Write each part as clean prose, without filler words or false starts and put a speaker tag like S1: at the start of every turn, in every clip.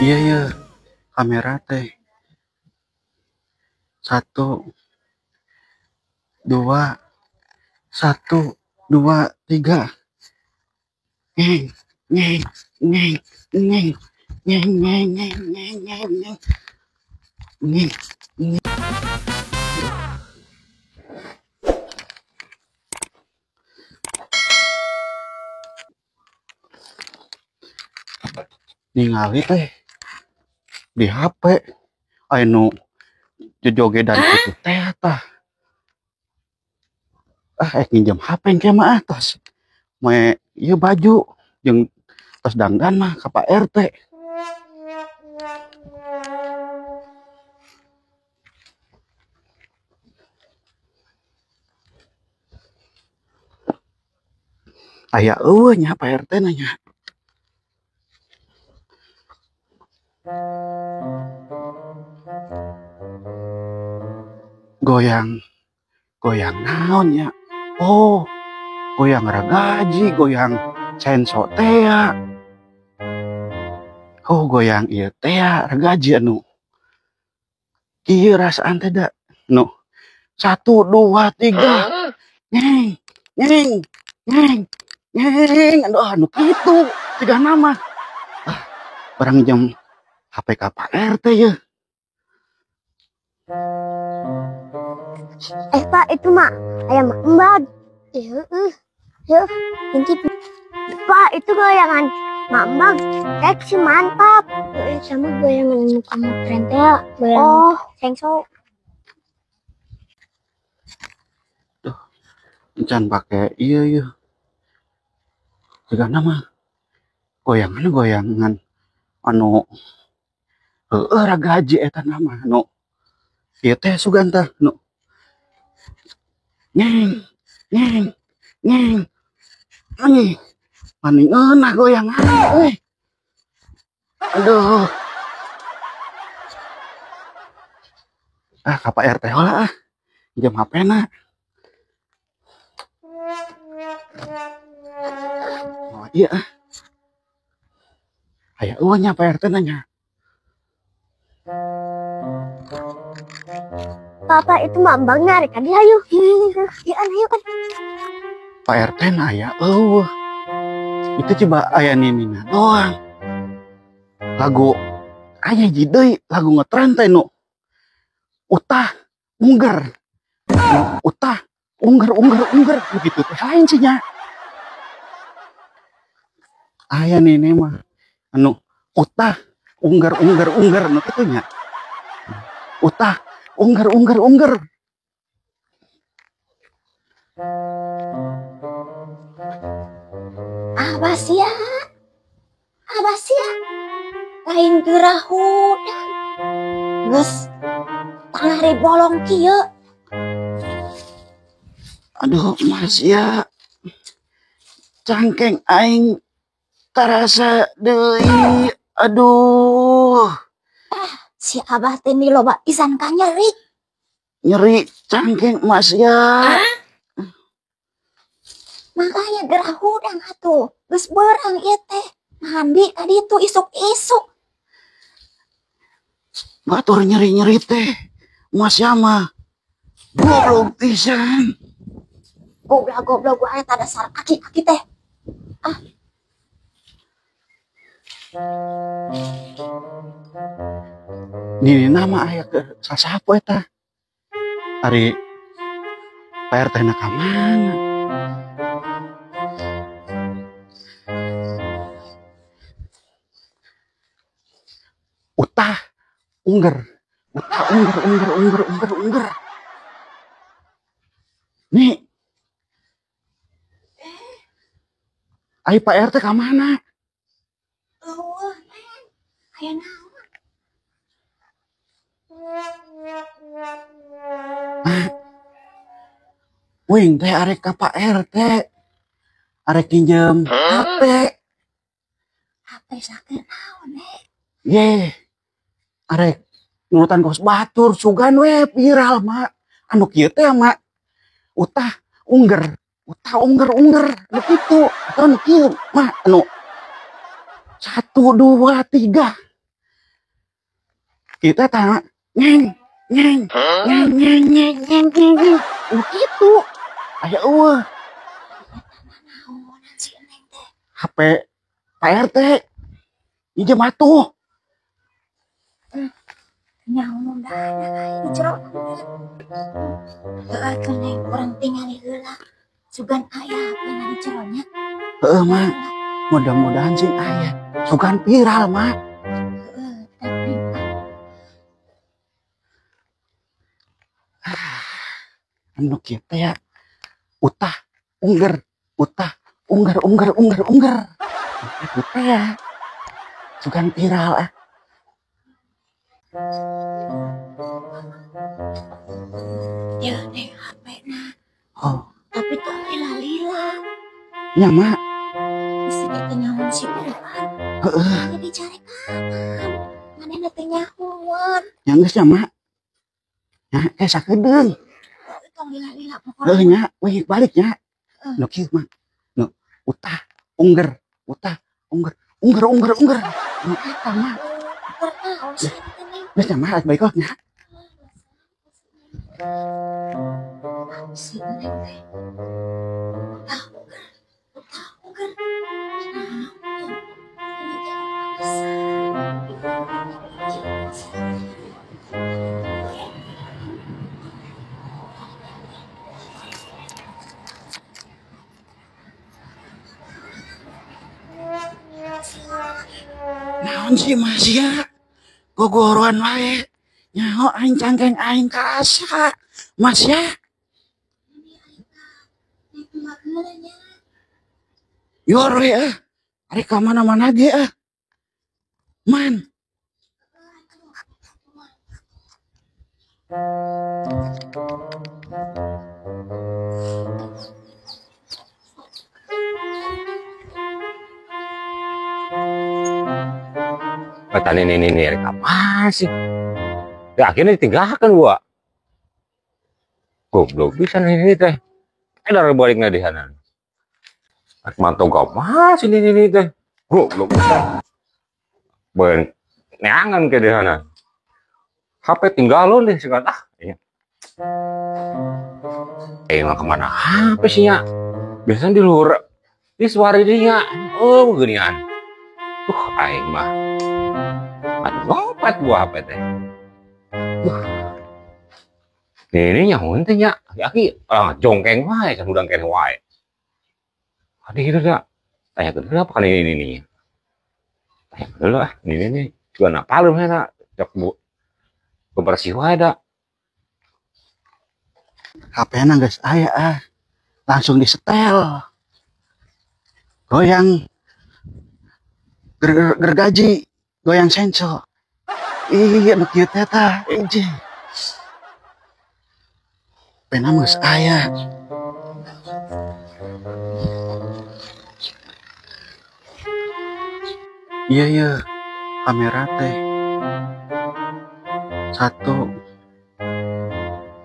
S1: Iya ya, kamera teh. Satu, dua, satu, dua, tiga. Ngeng, ngeng, ngeng, ngeng, ngeng, ngeng, ngeng, ngeng, ngeng, ngeng, ngeng. Ningali teh di HP. Anu jojogedan itu teh tah. Nginjem HP ke mah atas. Me ieu baju jeung tas dangdan mah ka Pak RT. Aya eueuh nya Pak RT nanya. Goyang, goyang naon ya? Oh, goyang ragaji, goyang senso tea. Oh, goyang ieu tea ragaji anu kieu rasaan teh da. Nu 1 2 3. Ngeng, ngeng, ngeng, ngeng. Anu kitu tiga nama. Barang jam HP ka Pak RT ya.
S2: Pak, itu mah ayam embad. Ya, nanti Pak, itu goyangan Mambang. Si mantap. Sama goyangan muka keren teh. Oh, sengso.
S1: Duh, encan pake iya. Tiga nama. Goyangan anu ragaji eta nama anu ieu teh sugan tah nu ngeng ngeng ngeng ani maning eunah goyangan euy. Aduh. Ka Pak RT heula jam HP-na. Oh iya aya eueuhnya Pak RT nanya.
S2: Papa itu Mambang narik adi hayu. Ya ayo kan.
S1: Pak RT na aya eueuh. Itu coba aya nimina doang. Lagu aya hiji deui lagu ngetren teh nu utah ungger. Utah ungger begitu teh lain sih nya. Aya nini mah anu utah ungger anu kitu nya. Utah ungger.
S2: Abah sia. Lain gerahudan. Geus tangari bolong kieu.
S1: Aduh Mas ya. Cangkeng aing tarasa deui. Aduh.
S2: Si Abah teh loba pisan ka nyeri.
S1: Nyeri cangkeng Mas ya.
S2: Makanya gerahudan atuh. Geus beurang ieu teh. Mandi ka ditu isuk-isuk.
S1: Batur nyeri teh. Mas ya mah goblok pisan.
S2: Goblok gua aya dasar aki-aki teh.
S1: Nini nama aya ke sasapo eta. Ari Pak RT na ka mana? Utah ungger. Nih. Ai Pak RT ka mana?
S2: Eueuh, aya naon?
S1: Wing teh arek ka Pak RT. Arek pinjem HP.
S2: HP sakeun naon
S1: Ye. Arek nurutan kos batur sugan we viral mak. Anu kieu teh mak. Utah ungger. Anu kitu. Anu kieu mak anu 1 2 3. kita tak nyeng nyeng nyeng nyeng nyeng nyeng nyeng nyeng gitu aya eueuh HP Pak RT ieu mah tuh
S2: nyaho dah di jero keneng urang tingali heula sugan aya pina di jeronya
S1: heueuh mah mudah-mudahan sih aya sugan viral mah anu kieu teh ya utah ungger itu teh ya sugan viral
S2: ya neng HP na
S1: oh
S2: tapi tong lila-lila
S1: nya mah
S2: bisa dikenyawan si Uwan
S1: heueuh
S2: jadi cari kanan manehna teh nyahoan
S1: nya geus nya mah nya sakedeung
S2: tong lila-lila
S1: heueuh
S2: pokoknya
S1: nya we balik nya nu kieu mah nu utah ungger nu eta mah
S2: pernaon sih teh neng
S1: geus nya mah baik nya
S2: si neng teh
S1: naon sih mas ya gogoroan wae nyaho aing cangkeng aing kasa mas ya yor we ari ka mana-mana ge man
S3: kata ini apa sih? Ya akhirnya ditinggalkan gua. Goblok bisa ini teh. Ada balik nggak di sana? Aku mantau gak masih ini teh. Goblok bisa. Ben, neangan ke di sana. HP tinggal lo deh sekarang iya. Emang kemana HP sih ya? Biasanya di luar, di suara dia. Oh beginian. Aing mah. Lompat gua apa teh. Ini nyamun teh nya, aki jongkeng wae kan udang kene wae. Adi gitu dah. Tanya ke apa kan ini nih. Tanya ke dulu ini juga nak palem ya cok bu. Bebersih wae dah.
S1: HP-na geus aya langsung disetel goyang gergaji goyang sensor iya nu kieu teh tah ije pena geus aya iya kamera teh 1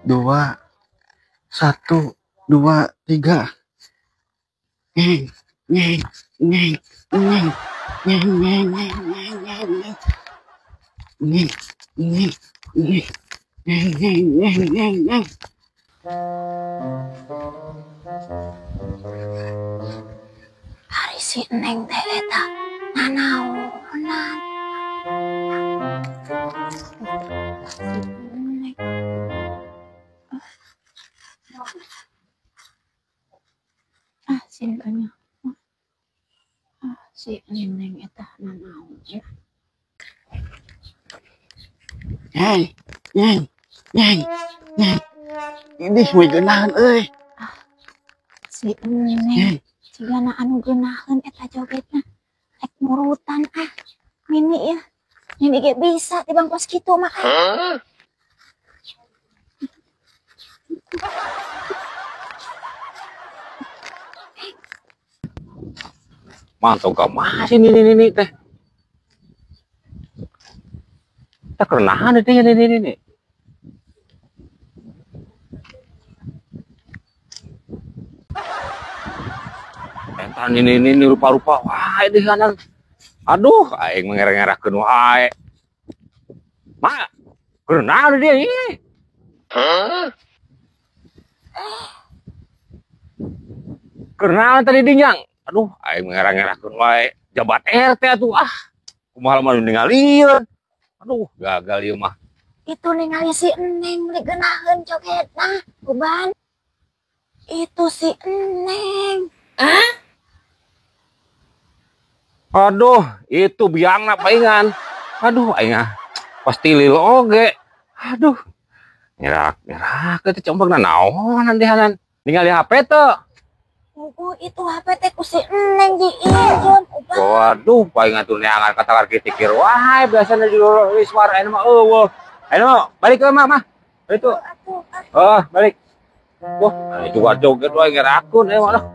S1: 2 1 2 3 ngeng ngeng ngeng ngeng ngeng ngeng ngeng ngeng ngeng ngeng ngeng ngeng ngeng ngeng
S2: hari si neng teh eta nanaonan sini kanya si neng eta nanaon
S1: ngeng ngeng ngeng ngeng ini we geunaheun euy
S2: si neng cigana anu geunaheun eta jogetna rek murutan mini ya mini ge bisa tibang kos kitu mah
S3: Mantau gak masih ini teh. Tak kerenahan itu ya ini. Entan ini rupa-rupa wah di kanan. Aduh, aing mengerek-ngerekkeun wae. Mak. Berenang dia ini. Karena tadi dinyang. Aduh, aing ngerang-ngerangkeun wae jabat RT atuh ah. Kumaha mah ningalieun. Aduh, gagal ieu mah.
S2: Itu ningali si Eneng beli genaheun jogetna, Uban. Itu si Eneng.
S3: Aduh, itu biangna paingan. Aduh, aing pasti lil oge. Aduh. Ngerak itu combakna naon nandihanan. Ningali HP teu.
S2: Itu HP teh ku si Eneng diinjun, Uban.
S3: Waduh, paingan tuh neangan kata kitikir wae biasana di Wismar aya mah eueuh. Ayo mah balik ke mah. Itu. Oh, balik. Wah, itu joget wae ngerakun mah.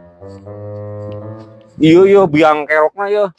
S3: Iya biang kerokna ya.